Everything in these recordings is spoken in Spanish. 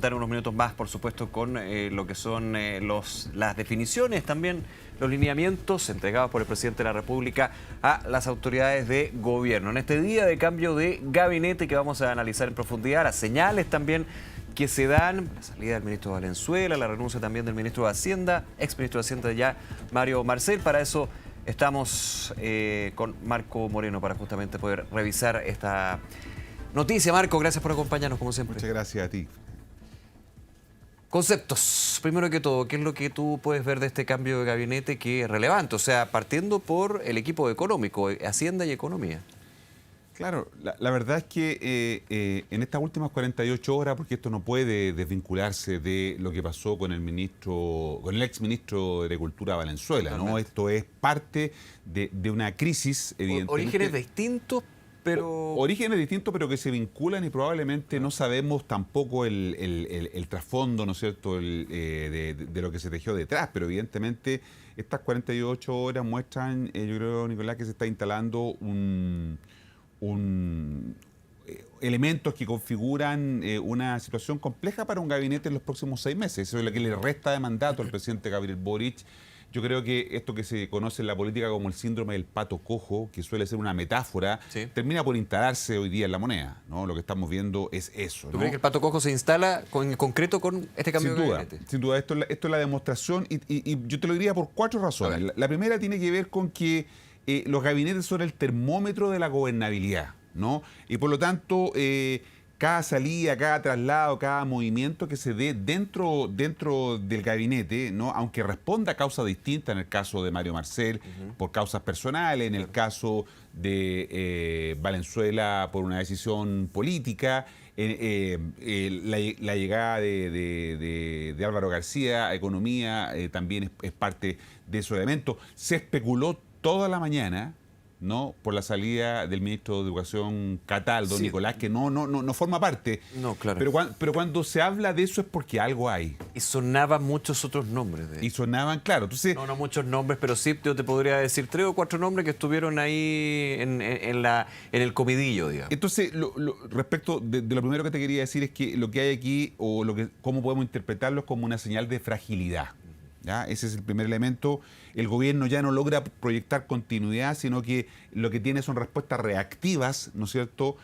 consultar en unos minutos más, por supuesto, con lo que son las definiciones, también los lineamientos entregados por el presidente de la República a las autoridades de gobierno. En este día de cambio de gabinete que vamos a analizar en profundidad, las señales también que se dan, la salida del ministro Valenzuela, la renuncia también del ministro de Hacienda, exministro de Hacienda ya, Mario Marcel. Para eso estamos con Marco Moreno para justamente poder revisar esta noticia. Marco, gracias por acompañarnos como siempre. Muchas gracias a ti. Conceptos, primero que todo, ¿qué es lo que tú puedes ver de este cambio de gabinete que es relevante? O sea, partiendo por el equipo económico, Hacienda y Economía. Claro, la verdad es que en estas últimas 48 horas, porque esto no puede desvincularse de lo que pasó con el exministro de Agricultura Valenzuela, ¿no? Esto es parte de una crisis, evidentemente. Orígenes distintos, pero... Orígenes distintos, pero que se vinculan y probablemente no sabemos tampoco el trasfondo, ¿no es cierto?, de lo que se tejió detrás, pero evidentemente estas 48 horas muestran, yo creo, Nicolás, que se está instalando elementos que configuran una situación compleja para un gabinete en los próximos 6 meses. Eso es lo que le resta de mandato al presidente Gabriel Boric. Yo creo que esto que se conoce en la política como el síndrome del pato cojo, que suele ser una metáfora, sí, termina por instalarse hoy día en la moneda, ¿no? Lo que estamos viendo es eso, ¿no? ¿Tú crees que el pato cojo se instala en concreto con este cambio de gabinete? Sin duda, esto es la demostración y yo te lo diría por 4 razones. La primera tiene que ver con que los gabinetes son el termómetro de la gobernabilidad, ¿no? Y por lo tanto, cada salida, cada traslado, cada movimiento que se dé dentro del gabinete, ¿no? Aunque responda a causas distintas, en el caso de Mario Marcel, por causas personales, en el caso de Valenzuela por una decisión política, la llegada de Álvaro García a Economía también es parte de esos elementos. Se especuló toda la mañana, ¿no?, por la salida del ministro de Educación Cataldo, sí, Nicolás, que no forma parte. No, claro. Pero cuando se habla de eso es porque algo hay. Y sonaban muchos otros nombres. Y sonaban, claro. Entonces, no muchos nombres, pero sí yo te podría decir 3 o 4 nombres que estuvieron ahí en el comidillo, digamos. Entonces, respecto de lo primero que te quería decir es que lo que hay aquí, o cómo podemos interpretarlo, es como una señal de fragilidad. ¿Ya? Ese es el primer elemento. El gobierno ya no logra proyectar continuidad, sino que lo que tiene son respuestas reactivas, ¿no es cierto?,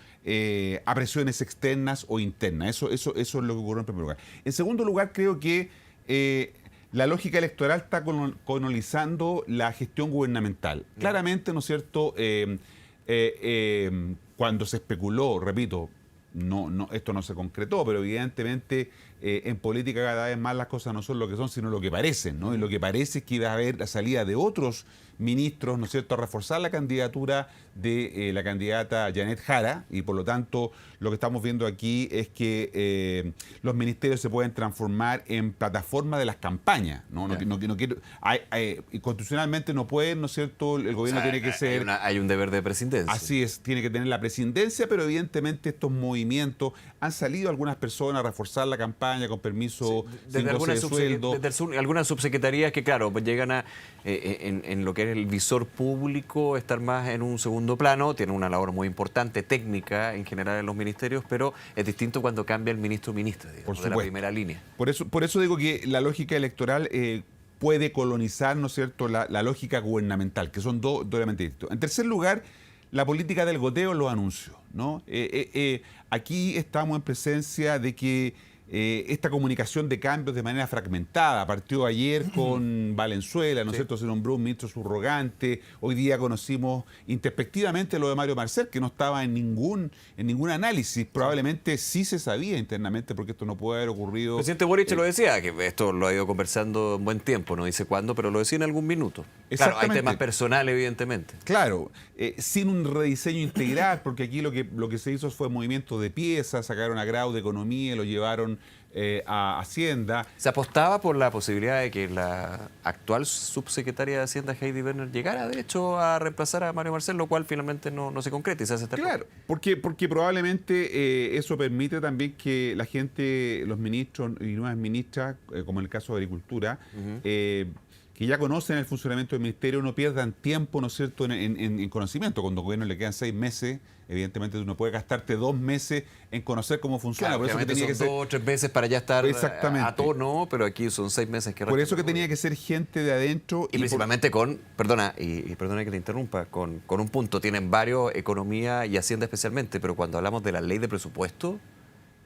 a presiones externas o internas. Eso es lo que ocurrió en primer lugar. En segundo lugar, creo que la lógica electoral está colonizando la gestión gubernamental. Claramente, ¿no es cierto?, cuando se especuló, repito, esto no se concretó, pero evidentemente en política cada vez más las cosas no son lo que son, sino lo que parecen, ¿no? Y lo que parece es que iba a haber la salida de otros ministros, ¿no es cierto?, a reforzar la candidatura de la candidata Janet Jara, y por lo tanto lo que estamos viendo aquí es que los ministerios se pueden transformar en plataforma de las campañas, ¿no? Constitucionalmente no pueden, ¿no es cierto?, el gobierno tiene que ser... Hay un deber de presidencia. Así es, tiene que tener la presidencia, pero evidentemente estos movimientos han salido algunas personas a reforzar la campaña con permiso, sí, sin goce de sueldo. Desde algunas subsecretarías que, claro, pues llegan en lo que es el visor público, estar más en un segundo plano. Tienen una labor muy importante, técnica, en general en los ministerios, pero es distinto cuando cambia el ministro o ministra, digamos, de la primera línea. Por eso digo que la lógica electoral puede colonizar, ¿no es cierto?, la lógica gubernamental, que son dos elementos distintos. En tercer lugar, la política del goteo, los anuncios, ¿no? Aquí estamos en presencia de que esta comunicación de cambios de manera fragmentada partió ayer con Valenzuela, ¿no es cierto? Se nombró un ministro subrogante. Hoy día conocimos introspectivamente lo de Mario Marcel, que no estaba en ningún análisis. Probablemente sí se sabía internamente, porque esto no puede haber ocurrido. El presidente Boric lo decía, que esto lo ha ido conversando en buen tiempo, no dice cuándo, pero lo decía en algún minuto. Claro, hay temas personales, evidentemente. Claro, sin un rediseño integral, porque aquí lo que se hizo fue movimiento de piezas, sacaron a Grau de Economía, lo llevaron a Hacienda. Se apostaba por la posibilidad de que la actual subsecretaria de Hacienda, Heidi Berner, llegara de hecho a reemplazar a Mario Marcel, lo cual finalmente no se concreta y se hace tal Claro, porque probablemente eso permite también que la gente, los ministros y nuevas ministras, como en el caso de Agricultura, que que ya conocen el funcionamiento del ministerio no pierdan tiempo, ¿no es cierto?, en conocimiento. Cuando al gobierno le quedan 6 meses, evidentemente tú no puedes gastarte 2 meses en conocer cómo funciona. Claro, por eso que tenía son que ser 2 o 3 meses para ya estar a tono, pero aquí son 6 meses que por eso que tenía que ser gente de adentro. Y principalmente perdona que te interrumpa, con un punto, tienen varios, economía y Hacienda especialmente, pero cuando hablamos de la ley de presupuesto,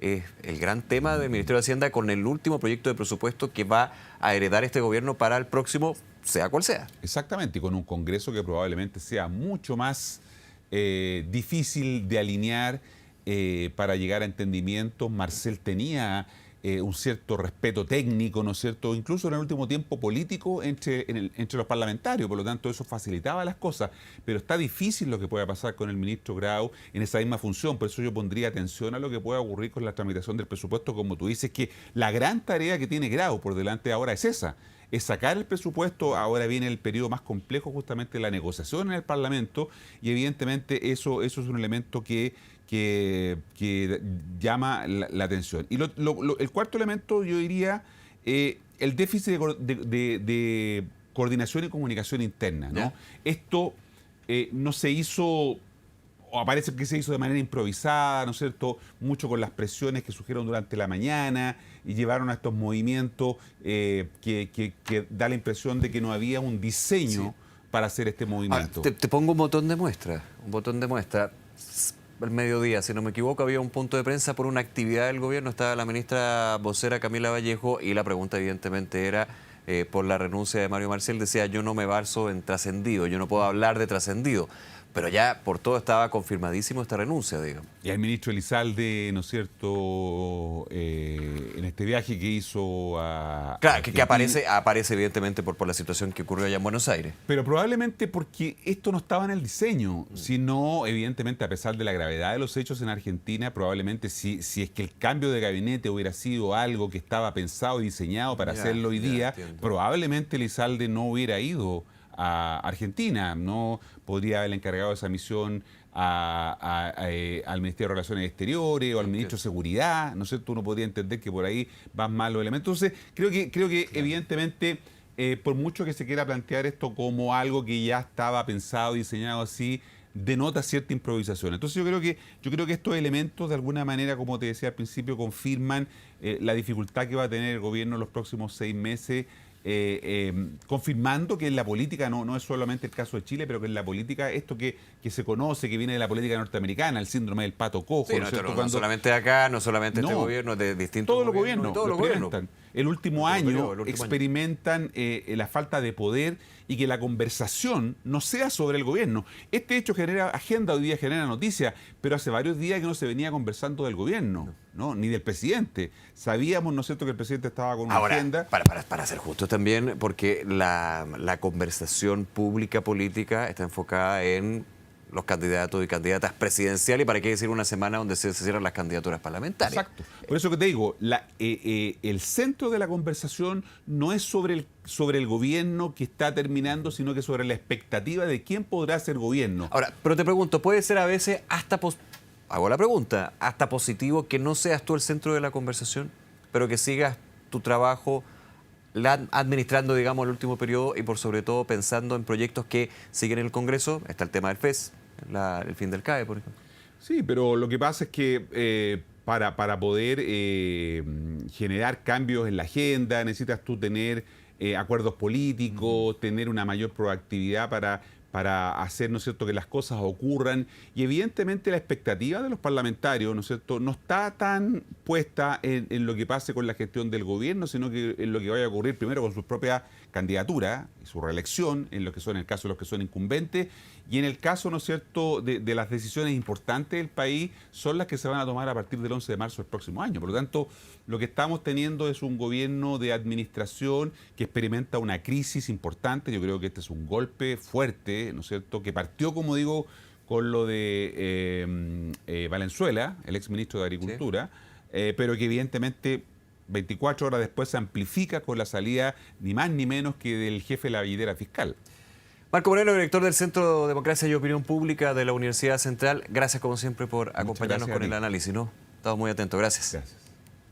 es el gran tema del Ministerio de Hacienda con el último proyecto de presupuesto que va a heredar este gobierno para el próximo, sea cual sea. Exactamente, y con un Congreso que probablemente sea mucho más difícil de alinear para llegar a entendimientos. Marcel tenía un cierto respeto técnico, ¿no es cierto?, incluso en el último tiempo político entre los parlamentarios, por lo tanto eso facilitaba las cosas, pero está difícil lo que pueda pasar con el ministro Grau en esa misma función. Por eso yo pondría atención a lo que pueda ocurrir con la tramitación del presupuesto, como tú dices, que la gran tarea que tiene Grau por delante ahora es esa, es sacar el presupuesto. Ahora viene el periodo más complejo, justamente la negociación en el Parlamento, y evidentemente eso es un elemento que llama la atención. Y el cuarto elemento, yo diría, el déficit de coordinación y comunicación interna, ¿no? Esto no se hizo, o parece que se hizo de manera improvisada, ¿no es cierto?, mucho con las presiones que surgieron durante la mañana y llevaron a estos movimientos que da la impresión de que no había un diseño para hacer este movimiento. Ahora, te pongo un botón de muestra, El mediodía, si no me equivoco, había un punto de prensa por una actividad del gobierno, estaba la ministra vocera Camila Vallejo y la pregunta evidentemente era por la renuncia de Mario Marcel. Decía, yo no me baso en trascendido, yo no puedo hablar de trascendido. Pero ya por todo estaba confirmadísimo esta renuncia, digamos. Y el ministro Elizalde, ¿no es cierto?, en este viaje que hizo a... Claro, que aparece evidentemente por la situación que ocurrió allá en Buenos Aires. Pero probablemente porque esto no estaba en el diseño, sino, evidentemente, a pesar de la gravedad de los hechos en Argentina, probablemente si es que el cambio de gabinete hubiera sido algo que estaba pensado y diseñado para hacerlo hoy día, entiendo. Probablemente Elizalde no hubiera ido a Argentina, no podría haberle encargado esa misión al Ministerio de Relaciones Exteriores o al Ministro de Seguridad, ¿no es cierto? Uno podría entender que por ahí van mal los elementos. Entonces, creo que evidentemente, por mucho que se quiera plantear esto como algo que ya estaba pensado y diseñado así, denota cierta improvisación. Entonces yo creo que estos elementos, de alguna manera, como te decía al principio, confirman la dificultad que va a tener el gobierno en los próximos 6 meses, confirmando que en la política, no es solamente el caso de Chile, pero que en la política esto que se conoce, que viene de la política norteamericana, el síndrome del pato cojo. Sí, no solamente acá, no solamente este gobierno, de distintos todos los gobiernos. Todos los gobiernos. El último año experimentan la falta de poder y que la conversación no sea sobre el gobierno. Este hecho genera agenda, hoy día genera noticia, pero hace varios días que no se venía conversando del gobierno, ¿no? Ni del presidente. Sabíamos, ¿no es cierto?, que el presidente estaba con una agenda. Para ser justos también, porque la conversación pública política está enfocada en los candidatos y candidatas presidenciales, y para qué decir una semana donde se cierran las candidaturas parlamentarias. Exacto. Por eso que te digo, el centro de la conversación no es sobre el gobierno que está terminando, sino que sobre la expectativa de quién podrá ser gobierno. Ahora, pero te pregunto, ¿puede ser a veces hago la pregunta, hasta positivo que no seas tú el centro de la conversación, pero que sigas tu trabajo administrando, digamos, el último periodo y por sobre todo pensando en proyectos que siguen en el Congreso? Está el tema del FES, el fin del CAE, por ejemplo. Sí, pero lo que pasa es que para poder generar cambios en la agenda necesitas tú tener acuerdos políticos, tener una mayor proactividad para hacer, ¿no es cierto?, que las cosas ocurran. Y evidentemente la expectativa de los parlamentarios, ¿no es cierto?, no está tan puesta en lo que pase con la gestión del gobierno, sino que en lo que vaya a ocurrir primero con sus propias candidaturas y su reelección, en el caso de los que son incumbentes, y en el caso, ¿no es cierto?, de las decisiones importantes del país, son las que se van a tomar a partir del 11 de marzo del próximo año. Por lo tanto, lo que estamos teniendo es un gobierno de administración que experimenta una crisis importante. Yo creo que este es un golpe fuerte, ¿no es cierto?, que partió, como digo, con lo de Valenzuela, el exministro de Agricultura, pero que evidentemente 24 horas después se amplifica con la salida ni más ni menos que del jefe de la billetera fiscal. Marco Moreno, director del Centro de Democracia y Opinión Pública de la Universidad Central, gracias como siempre por acompañarnos con el análisis, ¿no? Estamos muy atentos, gracias. Gracias.